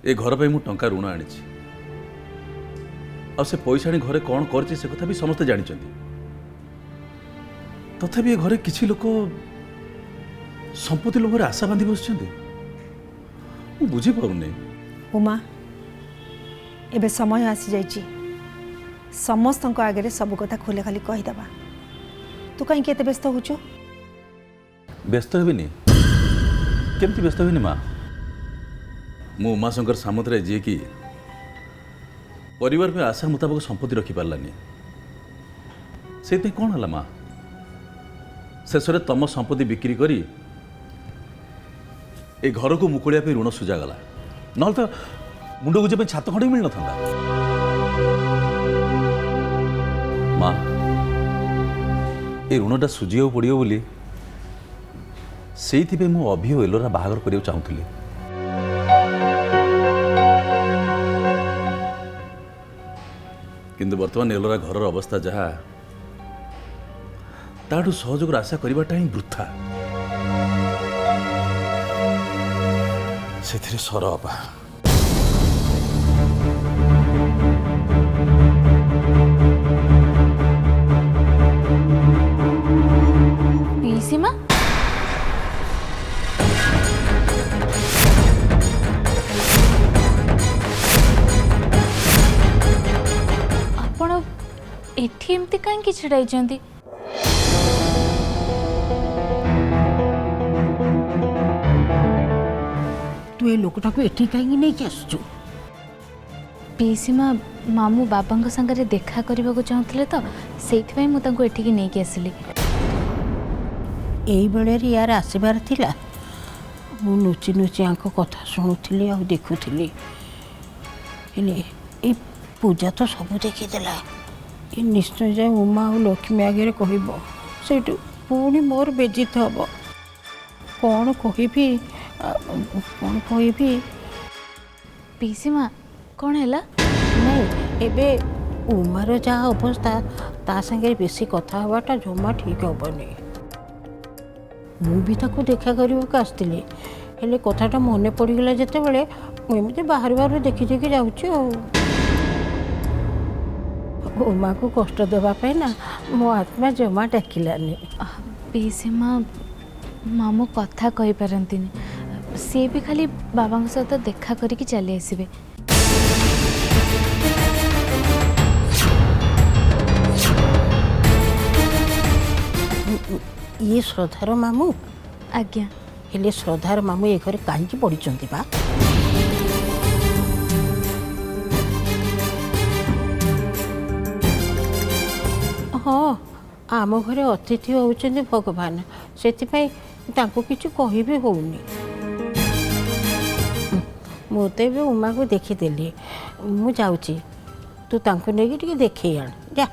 ए घर पे मु टंका ऋण आनी आ से पैसा आनी घरे कौन कर से कथा भी समस्ते जानी तथापि ए घरे किसी लोक संपत्ति लोभर आशा बांधी बस बुझी पारुनी। उमा एबे समय आसी जाइए समस्त आगे सब कथा खोले खाली कहीदेवा तू कहीं व्यस्त हो व्यस्त हेनी केमती व्यस्त हेनी माँ मु उमाशंकर सामंतराय जी की परिवार में आशा मुताबक संपत्ति रखिपारानी से कौन है माँ शेष में तुम संपत्ति बिक्री करी ए घर को मुकुड़िया ऋण सुझागला ना तो मुंड गुजे छात खंडे मिल न माँ ए ऋणटा सुझा पड़ो बोली से मु अभि और एलोरा बाहागर करने चाहूली किंतु वर्तमान एलोरा घर अवस्था जहाँ ताठू सहयोग आशा करवाटा ही वृथा से सर अपा पीसीमा आपण एठी एमती कांकी छिड़ाई जंदी तू ए लोकटा को एठी कहीं नहीं आसु पीसीमा मामू बाबा संगे देखा करने को चाहूले तो से एठिकी नहीं आसिली यही बेले यार आसबार थिला मु नुची नुची आंक कथा शुणुली आ देखुली ये पूजा तो सब देखीदेला ये निश्चय जाए उमा और लक्ष्मी आगे कहब से पुणी मोर बेजित हम कौन कहबी कौन कहबी पीसीमा कौन है नहीं एबे उमार जहाँ अवस्था ता संगे बेसी कथा हवाटा जमा ठीक हेनी मु भी ताको देखा करने आसती हेले कथाटा मन पड़गला जिते बड़े मुझे बाहर बाहर देखी देखी जाऊँ उमा को कष्ट देवाई ना मो आत्मा जमा डाकिलानी पीसीमा मामू कथा कही पारंतिनी सी भी खाली बाबा सहित देखा करके चली आसबे ये श्रद्धार मामू आज्ञा हेले श्रद्धार मामू ये घर कहीं पड़ी बा हाँ आम घरे अतिथि होउछन्ति भगवान से किसी कही भी होनी मुझे भी उमा को देखीदेली मु जाऊँगी तू तांको लेकिन टिके देखे आण जा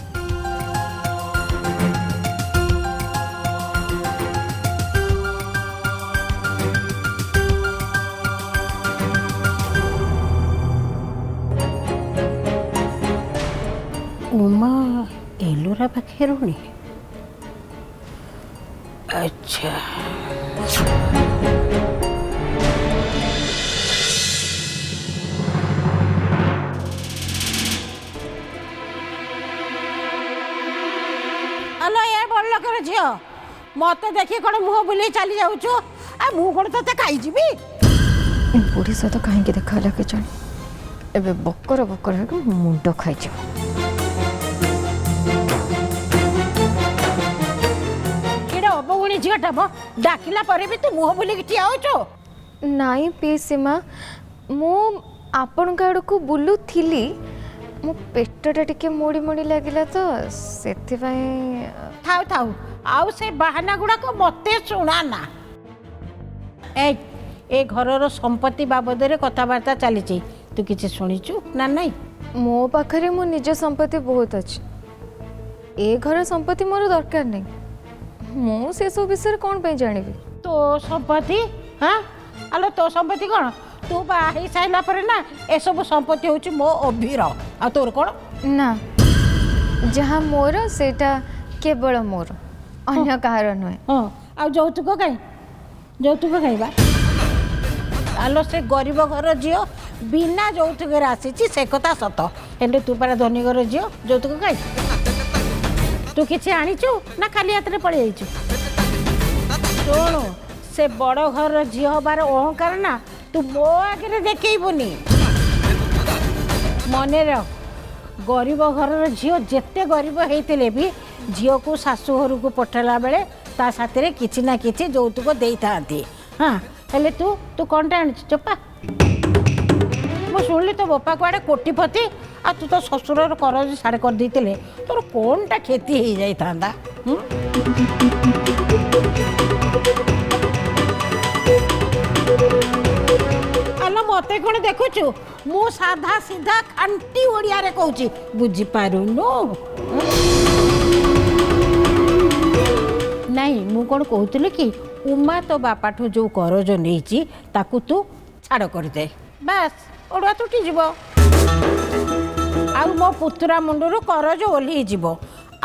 उमा एलोरा पाखे रुणी अच्छा हेलो यार बड़ लोकर झील मत देखी कौन मुह बुले चली जाऊँ मु कौन ते खाई बुढ़ी सहित कहीं देखा के जानी एबे बकर बकर मुंड खाई अबगुणी झीटा डाकिला पर भी तू मुह बुलिक ठिया होचो नाई पीसीमा मु आपण आड़ को बुलू थी मो पेटटा टिके मोड़ी मोड़ी लगिला तो सेति थाउ थाउ आउ से बहाना गुड़ा को मते सुना ना ए घरर संपत्ति बाबद रे कथाबार्ता चली तू किसी शुणीचु ना नहीं मो पाखरे मो निज संपत्ति बहुत अच्छी ए घर संपत्ति मोर दरकार नहीं मु से सब विषय कौन पे जानिबी तो संपत्ति हाँ आलो तो संपत्ति कौन तू बाही साइला पर ना ए सब संपत्ति होची मो अभीर आ तोर कौन ना जहाँ मोर सेटा केवल मोर अन्य कहार नुहे हाँ आ यौतुक कहीं बा आलो से गरीब घर झील बिना যৌতুକରେ ଆସିଛି ସେ କଥା ସତ ହେଲେ ତୁ ପରା ଧନୀ ଘର ଝିଅ ଯୌତୁକ ଖାଇ ତୁ କିଛି ଆଣିଛୁ ନା ଖାଲି ହାତରେ ପଳେଇ ଯାଇଛୁ ଶୁଣୁ ସେ ବଡ଼ ଘରର ଝିଅ ହବାର ଅହଙ୍କାର ନା ତୁ ମୋ ଆଗରେ ଦେଖେଇବୁନି ମନେ ରଖ ଗରିବ ଘରର ଝିଅ ଯେତେ ଗରିବ ହେଇଥିଲେ ବି ଝିଅକୁ ଶାଶୁ ଘରକୁ ପଠେଇଲା ବେଳେ ତା ସାଥିରେ କିଛି ନା କିଛି ଯୌତୁକ ଦେଇଥାନ୍ତି ହଁ ହେଲେ ତୁ ତୁ କ'ଣଟା ଆଣିଛୁ ଚୋପା ମୁଁ ଶୁଣିଲି ତୋ ବାପା କୁଆଡ଼େ କୋଟିପତି ଆଉ ତୁ ତ ଶ୍ୱଶୁରର କରଜ ସାଡ଼େ କରିଦେଇଥିଲେ ତୋର କ'ଣଟା କ୍ଷତି ହେଇଯାଇଥାନ୍ତା ଆଲୋ ମୋତେ କ'ଣ ଦେଖୁଛୁ ମୁଁ ସାଧା ସିଧା ଖାଣ୍ଟି ଓଡ଼ିଆରେ କହୁଛି ବୁଝିପାରୁନୁ ନାଇଁ ମୁଁ କ'ଣ କହୁଥିଲି କି ଉମା ତୋ ବାପାଠୁ ଯେଉଁ କରଜ ନେଇଛି ତାକୁ ତୁ ଛାଡ଼ କରିଦେ ବାସ୍ ଅଡ଼ୁଆ ତୁଟିଯିବ ଆଉ ମୋ ପୁତୁରା ମୁଣ୍ଡରୁ କରଜ ଓହ୍ଲେଇଯିବ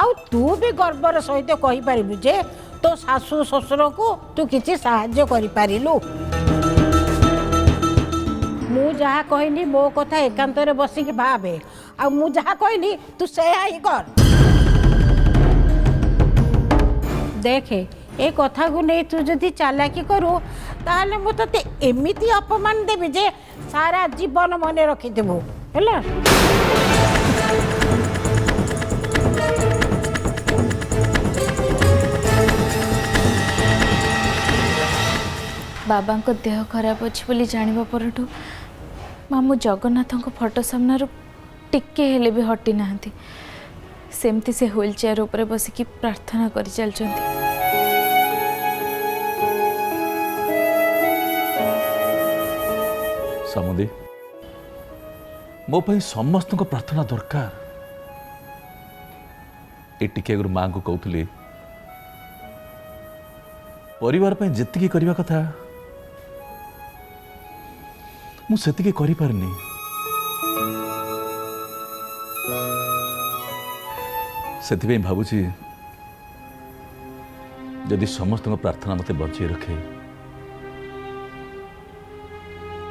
ଆଉ ତୁ ବି ଗର୍ବର ସହିତ କହିପାରିବୁ ଯେ ତୋ ଶାଶୁ ଶ୍ୱଶୁରକୁ ତୁ କିଛି ସାହାଯ୍ୟ କରିପାରିଲୁ ମୁଁ ଯାହା କହିଲି ମୋ କଥା ଏକାନ୍ତରେ ବସିକି ଭାବେ ଆଉ ମୁଁ ଯାହା କହିଲି ତୁ ସେୟା ହିଁ କର ଦେଖେ ଏ କଥାକୁ ନେଇ ତୁ ଯଦି ଚାଲାକି କରୁ ତାହେଲେ ମୁଁ ତତେ ଏମିତି ଅପମାନ ଦେବି ଯେ ସାରା ଜୀବନ ମନେ ରଖିଥିବୁ ହେଲା ବାବାଙ୍କ ଦେହ ଖରାପ ଅଛି ବୋଲି ଜାଣିବା ପରଠୁ ମାମୁଁ ଜଗନ୍ନାଥଙ୍କ ଫଟୋ ସାମ୍ନାରୁ ଟିକେ ହେଲେ ବି ହଟି ନାହାନ୍ତି ସେମିତି ସେ ହୁଇଲ୍ ଚେୟାର ଉପରେ ବସିକି ପ୍ରାର୍ଥନା କରି ଚାଲିଛନ୍ତି ସମୁଦି ମୋ ପାଇଁ ସମସ୍ତଙ୍କ ପ୍ରାର୍ଥନା ଦରକାର ଏ ଟିକେ ଆଗରୁ ମାଙ୍କୁ କହୁଥିଲି ପରିବାର ପାଇଁ ଯେତିକି କରିବା କଥା ମୁଁ ସେତିକି କରିପାରିନି ସେଥିପାଇଁ ଭାବୁଛି ଯଦି ସମସ୍ତଙ୍କ ପ୍ରାର୍ଥନା ମୋତେ ବଞ୍ଚେଇ ରଖେ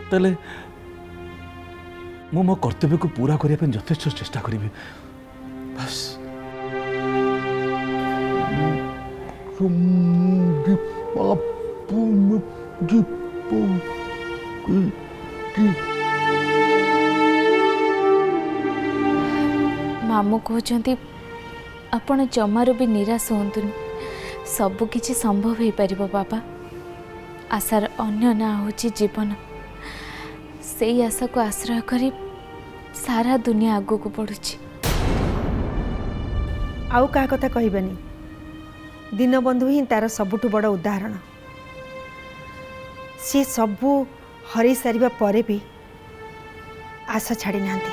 ତାହେଲେ ମୁଁ ମୋ କର୍ତ୍ତବ୍ୟକୁ ପୂରା କରିବା ପାଇଁ ଯଥେଷ୍ଟ ଚେଷ୍ଟା କରିବି ବାସ୍ ମାମୁଁ କହୁଛନ୍ତି ଆପଣ ଜମାରୁ ବି ନିରାଶ ହୁଅନ୍ତୁନି ସବୁକିଛି ସମ୍ଭବ ହେଇପାରିବ ବାବା ଆଶାର ଅନ୍ୟ ନାଁ ହେଉଛି ଜୀବନ ସେଇ ଆଶାକୁ ଆଶ୍ରୟ କରି ସାରା ଦୁନିଆ ଆଗକୁ ବଢ଼ୁଛି ଆଉ କାହା କଥା କହିବାନି ଦୀନବନ୍ଧୁ ହିଁ ତାର ସବୁଠୁ ବଡ଼ ଉଦାହରଣ ସେ ସବୁ ହରେଇ ସାରିବା ପରେ ବି ଆଶା ଛାଡ଼ି ନାହାନ୍ତି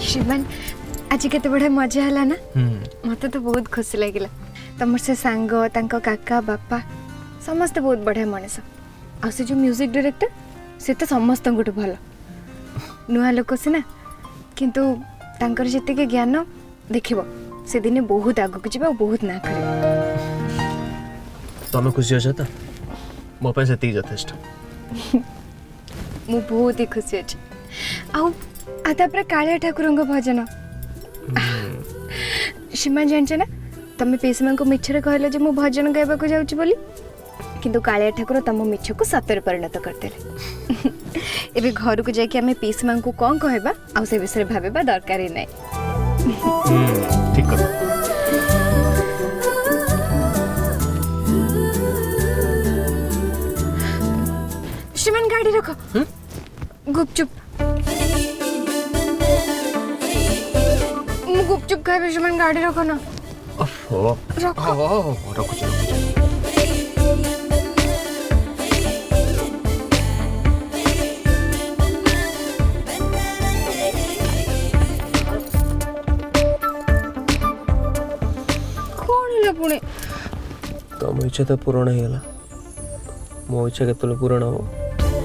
श्रीमान आज केते बड़े मजा है ना मत तो बहुत खुशी लगे तुम से सांग तांको काका बापा समस्ते बहुत बढ़िया मनीष आ से जो म्यूजिक डायरेक्टर से तो समस्त भल नुआ लोक सीना किंतु तांकर जितके ज्ञान देखिबो से दिने बहुत आगु जीवा बहुत ना करे तुम खुशी अच्छे तो मो पे से यथेष्ट मु बहुत ही खुशी अच्छे आतापर कालिया ठाकुर भजन सीमा जान ना तुम पीसीमा को मिछरे कहले जे मु भजन गाइबा को जाउची बोली किंतु कालिया ठाकुर तुम मिछ को सत्य परिणत करदेले एबे घर को जाके हमें पीसीमा को कौन कहबा आ से विषय भाबेबा दरकार ही नहीं ठीक कर श्रीमान गाड़ी रखो गुपचुप गुपचुप खाए श्रीमान गाड़ी रखो ना रखो पुणे तुम इच्छा तो पूरण हो गला मो इच्छा के पूरण हो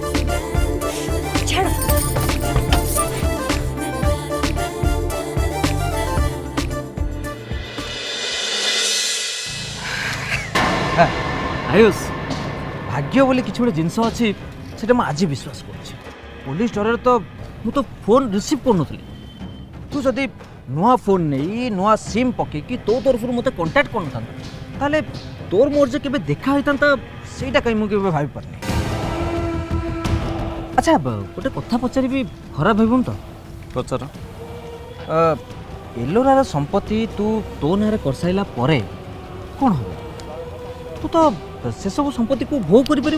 आयुष भाग्य बोली किसी गोटे जिनस अच्छी से आज विश्वास कर पुलिस डर तो मुझे फोन रिसीव कर तू जदि नुआ फोन नहीं नुआ सिम पकईकि तो तरफ मत कंटाक्ट कर तोर मोर जे केबे देखा होता सेटा कहीं मुझे भाई पारनी। अच्छा गोटे कथा पचारि खराब भावन तो पचार एलोरार संपत्ति तू तो ना कर सारा पर कौन हम तू तो से सब संपत्ति को भोग कर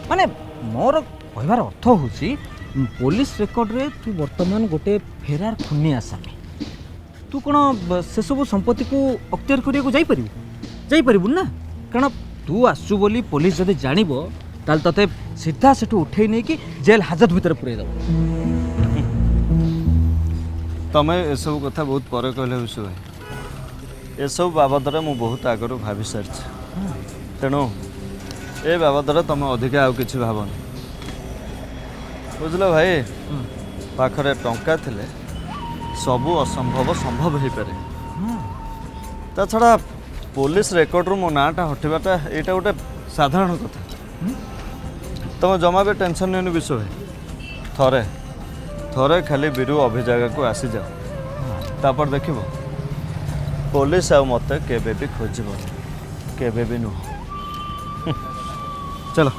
माने मोर कहबार अर्थ हूँ पुलिस रेकर्ड रे तू वर्तमान गोटे फेरार खुनी आसामी तू कौन से सब संपत्ति को अख्तियार करने जापर ना कारण तू आसु बोली पुलिस जदि जान ताल ते सीधा से उठे नहीं कि जेल हाजत भितर पुरे दब। तमें ये सब कथा बहुत पर कहले विषय भाई ये सब बाबद मु बहुत आगु भाभी सारी तेणु ए बाबद तुम अधिका आउ कि भावनी बुझल भाई पाखरे टंका थिले सबू असंभव संभव हो पारे ता छड़ा पुलिस रेकर्ड रू मो नाटा हटिबाटा एटा गोटे साधारण कथा तुम जमा भी टेंशन नहीं विषय भाई थरे थरे खाली बिरु अभिजागा को आसी जाओ तापर देखिब पुलिस आ मत केबे भी खोजब केबे भी नुह चलो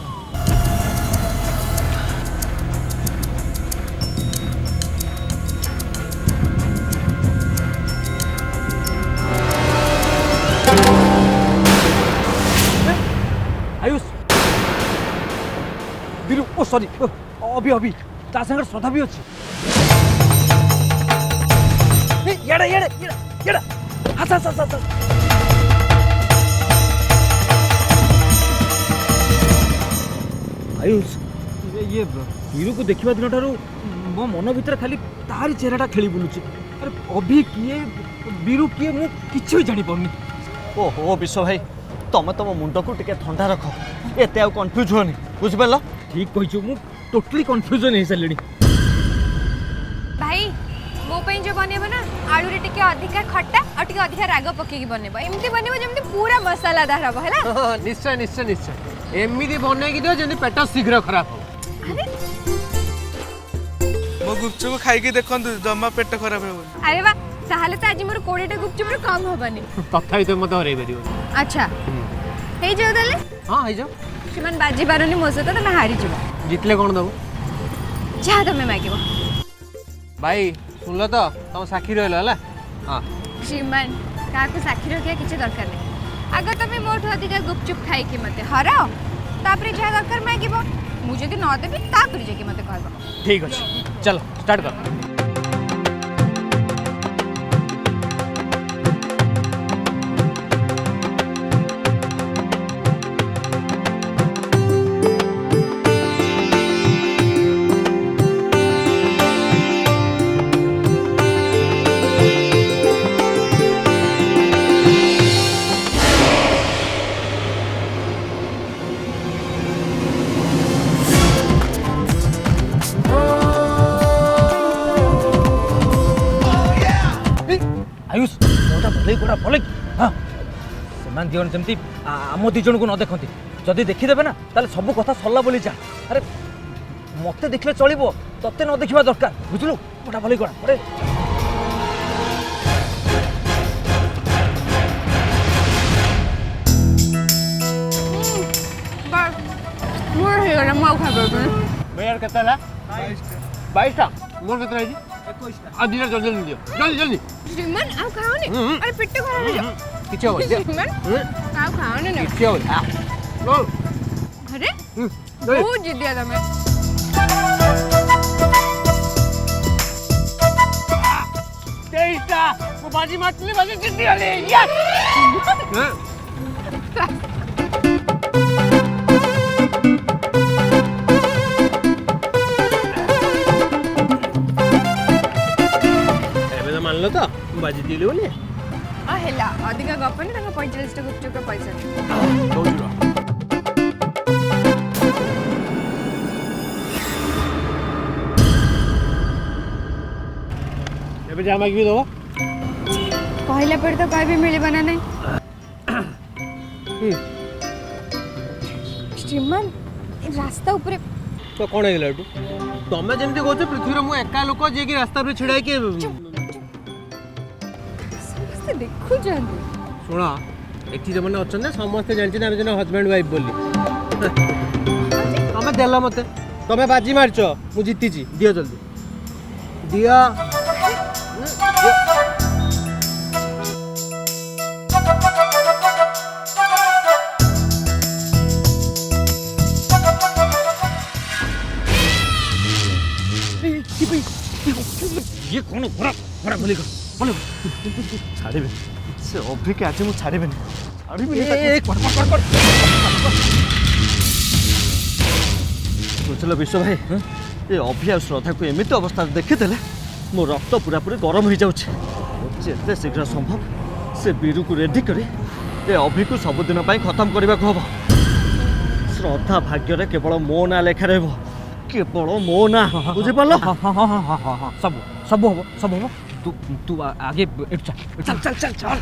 आयुष बिरु ओ सॉरी अभी अभी ता संग श्रद्धा भी अच्छी येड़ा येड़ा येड़ा येड़ा हस हस हस हस आयुष ये बिरु को देखिबा दिन ठारू मो मन भीतर खाली तारी चेहराटा खेली बुलुची अरे अभी किए बिरु किए मु किछ भी जानि पड़नी। ओहो विश्व भाई तुम तुम मुंड को टिके ठंडा रख एत आ कन्फ्यूज होनी बुझिपार ठीक कहिछु मु टोटली कन्फ्यूजन हो सारे भाई मो पे जो बनेबो ना आलू रे टिके अधिका खट्टा और टिके अधिका राग पकेकी बनेबो एमती बनेबो जेमती पूरा मसालादार हबो हैला। निश्चय निश्चय निश्चय एमती बनई दियो जेमती पेट शीघ्र खराब हो। अरे मो गुपचुप खाइके देखंतु जमा पेट खराब हो। अरे वाह ताहले तो आज मोर 20 टा गुपचुप रे कम होबनी तथापि तो मते हरई परियो। अच्छा हे जो दले हां हे जो श्रीमान बाजी बारनी मो सहित तमे हारी जिवो जितले कोन दबो जा तमे मागिबो भाई सुनलो तो तुम साक्षी रहलो हला। हां श्रीमान काको साक्षी रखिया किछ दरकार नै अगर तमे मोठ अधिका गुपचुप खाई के मते हराओ तापरे जा दरकार मागिबो मु जदी न देबी तापरे जे के मते कहबो ठीक अछि चलो स्टार्ट कर। आयुष मोटा भले गोड़ा भले हाँ से दिजन जमी आम दिजन को न देखती जदि देखीदे ना ताले सब कथा सरला बोली जा अरे मत देखले चलो ते न देखा दरकार बुझलु मोटा भले गोड़ा पड़े मोर हे गला मौ खाबो मेयर केतला 22 टा मोर केतला है 21 टा आ दिना जल्दी दियो जल्दी जल्दी श्रीमान आउ खाओ ने अरे पेट खराब हो जा किछ हो श्रीमान आउ खाओ ने किछ हो लो अरे बहुत जिद्दिया तमे 23 टा वो बाजी मारतले बाजी जिद्दी वाली यस मानलो तो बाजी दिले बोले आ हेला अधिका गपने तंग 45 टा गुपचुप का पैसा एबे जा मागी दो कहला पर तो कहीं भी मिले बना नहीं श्रीमान रास्ता ऊपर तो कौन है लाडू तमें जमती कहते पृथ्वी मु एका लोक जे कि रास्ता पे छिड़ा के समस्त देखु जांदी सुना एठी जमने अछन समस्त जानछि ना जने हस्बैंड वाइफ बोली तमे देला मते तमे बाजी मारछ मु जीती छी दियो जल्दी दिया ये कौन बड़ा बड़ा बोली बोलो छाड़े से अभी के आज मुझे छाड़े बुझल विश्व भाई ये अभी आ श्रद्धा को एमती अवस्था देखी मो रक्त पूरा पूरी गरम हो जाते शीघ्र संभव से बीरू को रेडी कर अभी को सबुदिन खत्म करने को हम श्रद्धा भाग्य केवल मो ना लेखा रह केवल मो ना बुझिपाल सब सब हम सब हम तू तू आगे चल चल चल चल चल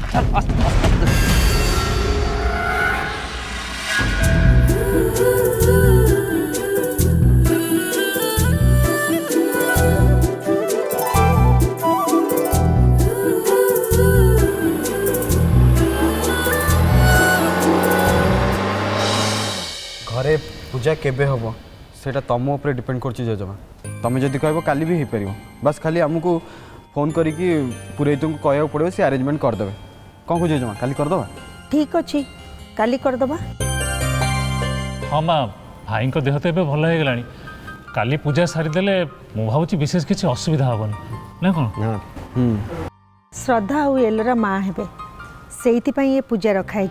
घरे पूजा केबे हम सेटा तुम ऊपर डिपेंड करछि जेजमा तुम जदि कहबो काली भी हो पार बस खाली आमको फोन करिकी पूरे तुमको कहया पड़ो से अरेंजमेंट करदे कौन को जेजमा काली करदबा ठीक अच्छी काली करदबा हाँ माँ भाई को देह तो ए भल हो गला काली पूजा सारीदे मु भावी विशेष किसी असुविधा हेनी ना कौन श्रद्धा और एलोरा माँ हेबे से ये पूजा रखाई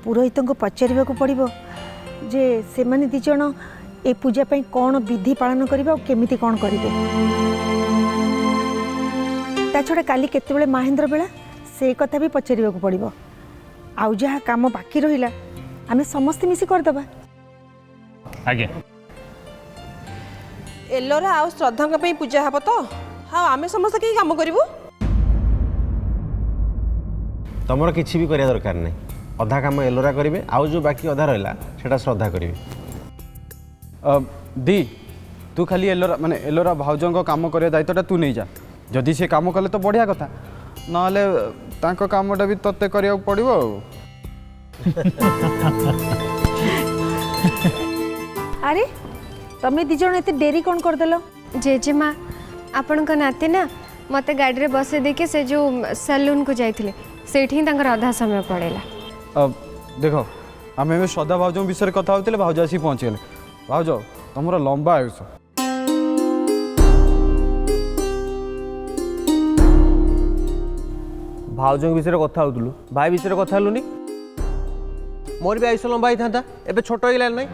पुरोहित को पचार पड़ो जे से माने दी जन ए पूजा पाई कौन विधि पालन करिबा और केमिति कौन करिवे ता छड़ा काली केतेबेले महेंद्र बेला से कथा भी पचार पड़ो आउ जहाँ काम बाकी रहिला आमे समस्त मिसी करदबा आज्ञा एलोरा आउ श्रद्धा पे पूजा हब तो हाँ आमे समस्त कहीं काम करिवु तुमर किसी भी करिया दरकार नहीं अधा काम एलोरा करेंगे आउ जो बाकी अधा रहा सेटा श्रद्धा करेंगे दी तू खाली एलोरा माने एलोरा भाउजों को काम करिया दायित्वटा तू नहीं जा जदि से काम कले तो बढ़िया कथा नहले तांको कामटा भी तत्ते करिया पड़िबो अरे तमे दी जण एते देरी कौन कर देलो जेजेमा आपण को नाते ना मते गाड़ी रे बसे देके से जो सैलून को जाइथिले सेठी तांकर आधा समय पड़ेला देख आम श्रद्धा भाउज विषय कथा होते भाउज आसी पहुँचीगले भाउज तुम लंबा आयुष भाउज विषय कथा होलु भाई विषय कथा हलुनी मोर भी आयुष लंबा ही था एबे छोट हो गला नहीं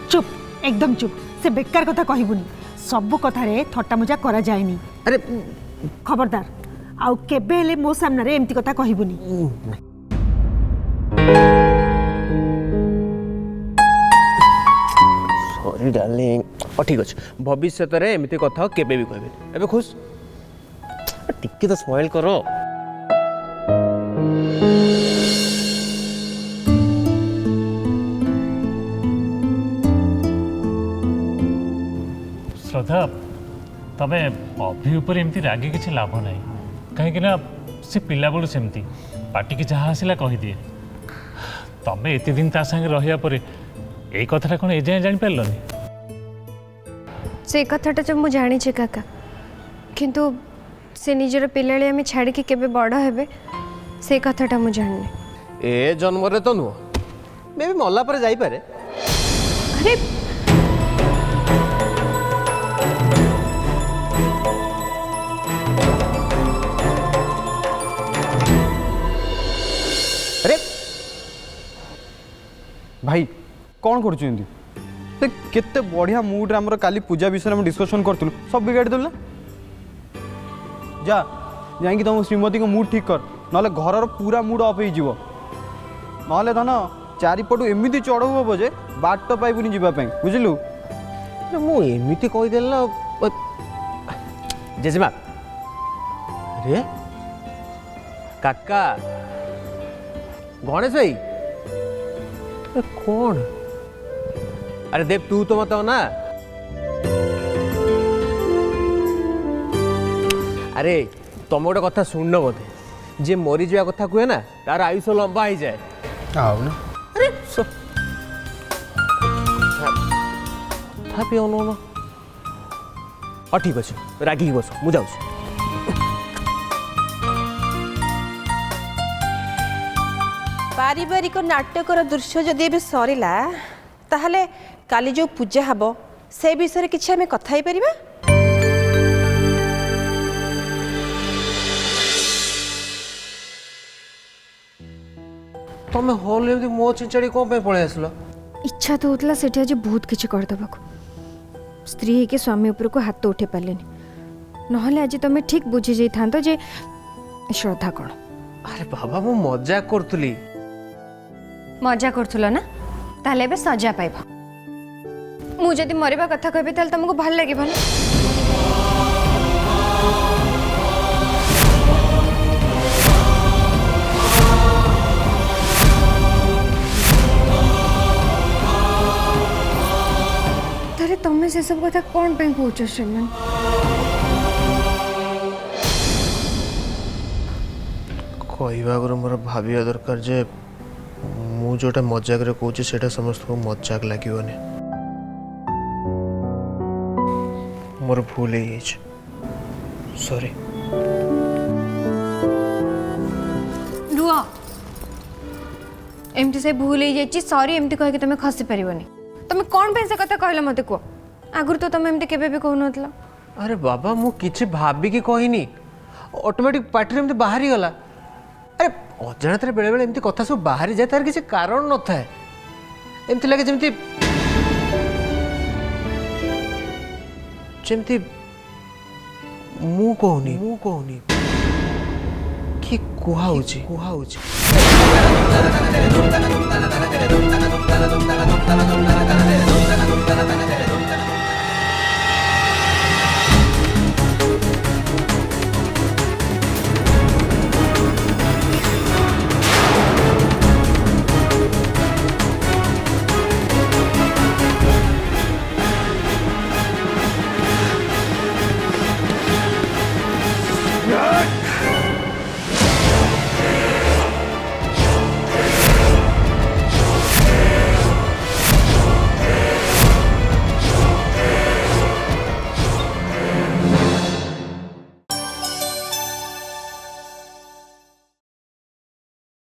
चुप एकदम चुप से बेकार कथा कहबुनी सब कथा रे थट्टा मजा करा जायनी अरे खबरदार आउ केबे हेले मो सामने रे एमती कथा कहबुनी सॉरी डार्लिंग ठीक अच्छे भविष्य में एमती कथा केबे भी कहबे एबे खुश टिके तो स्माइल करो श्रद्धा तबे अभी ऊपर एमती रागे किसी लाभ ना कहीं से पिला बेलू सेमती पार्टी की जहाँ आसला कहीदिए तबे एत दिन ता संगे रहा पर यही कथा कौन एजाए जापारलनि से कथाटा जो मुझे जानी काका किंतु से निजर पिलाड़ी आम छाड़ी केबे बड़ हेबे से कथाटा मुझे जाननी ए जन्म रे तो नुह मे भी मल्ला पर जाई पारे अरे अरे भाई कौन कर केते बढ़िया मूड रे हमर काली पूजा विषय में डिस्कशन करथुल सब बिगाड़ देल ना जा जाइए तुम श्रीमती को मूड ठीक कर ना घर पूरा मूड अफ हो ना धन चारिपटू एमती चढ़ऊ हम जे बाट पाइबुनि जीवाई बुझलु मुझे कहीदेल ना जेजेमा रे काका गणेश भाई कौन अरे देव तू तो मत ना अरे तुम गोटे कथा शुण बोधे जे मरी जा कथा कहे ना तार आयुष लंबा हो जाए अरे हाँ ठीक अच्छे रागिकी बस मु जाऊँ पारिवारिक नाटकर दृश्य जदि ए सरला ताहले काली जो पूजा हब से विषय किसी आम कथा पारिबा तुम हॉल में मो चिंचाड़ी कौन पे पळे आसलो इच्छा तो होतला सेठी आज बहुत किछि कर दबाको स्त्री के स्वामी ऊपर को हाथ उठे पालेनी नहले आज तुम ठीक बुझी जाई थांतो जे श्रद्धा कोन अरे बाबा मु मजाक करतुली मजा करथुलो ना ताले बे सजा पाइबो मु जदि मरिबा कथा कहबे ताले तुमको भल लागिबो ना तारे तुम से सब कथा कोन पे कहूचो श्रीमान कहवा आगर मोर भाविया दरकार जे मु जोटा मजाक रे कहूँ सेटा समस्त को मजाक लगे मोर भूल हो सॉरी रुआ एमती से भूल हो जाइए सॉरी एमती कह तुम खसी पारनी तुम कौन पे से कथा कहला मत कह आगुरी तो तुम एमती केबे भी कहून अरे बाबा मु किछि भाबिकी कहिनी ऑटोमेटिक पार्टी एमती बाहरी गला अरे अजाणत बेले बेले एमती कथा सब बाहरी जाए तार किसी कारण न थाए एमती लगे जमती जमती मु कहूनी कि कुहा होची